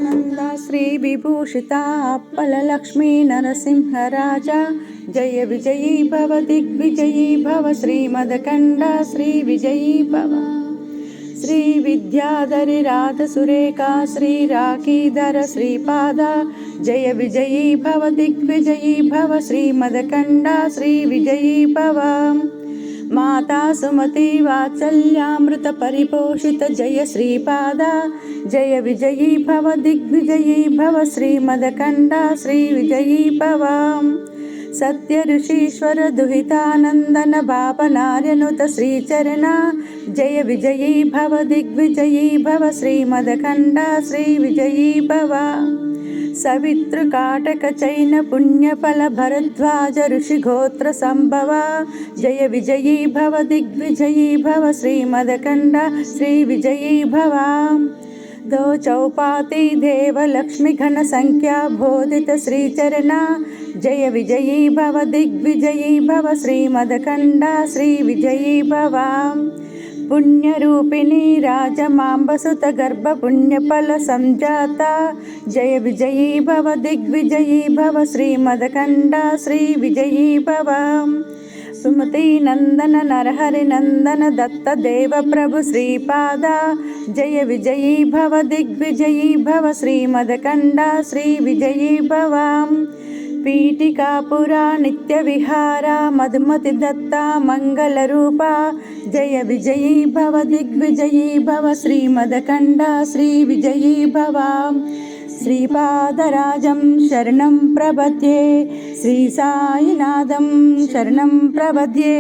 नंदा श्री विभूषिता अप्पलक्ष्मी नरसिंहराजा जय विजयी भव दिग्विजयी भव श्रीमदकंड श्री विजयी भव श्री विद्याधरी राध सुरेखा श्री राखीधर श्रीपाद जय विजयी भव दिग्विजयी भव श्रीमदकंड श्री विजयी भव माता सुमति वात्सल्यामृत परिपोषित जय श्रीपाद जय विजयी भव दिग्विजयी भव श्रीमदकंड श्री विजयी भव सत्य ऋषीश्वर दुहितानंदन बापनार्यनुत श्रीचरण जय विजयी भव दिग्विजयी भव श्रीमदकंड श्री विजयी भव सवितृकाटक चैन पुण्यफल भरद्वाज ऋषिगोत्र संभव जय विजयी भव दिग्विजयी भव श्रीमदकंड श्री विजयी भव दो चौपाती देव लक्ष्मी घन संख्या बोधित श्रीचरण जय विजयी भव दिग्विजयी भव श्रीमदकंड श्री विजयी भव पुण्यरूपिणी राजमांबसुत गर्भ पुण्यफल संजाता जय विजयी भव दिग्विजयी भव श्रीमदकंड श्री विजयी भव सुमति नंदन नरहरि नंदन दत्त देव प्रभु श्रीपाद जय विजयी भव दिग्विजयी भव श्रीमदकंड श्री विजयी भव पीठिकापुरा नित्य विहारा मधुमति दत्ता मंगल रूपा जय विजयी भव दिग्विजयी भव श्रीमदकंड श्री विजयी भव श्रीपादराजं शरणं प्रपद्ये श्री साईनाथं शरणं प्रपद्ये।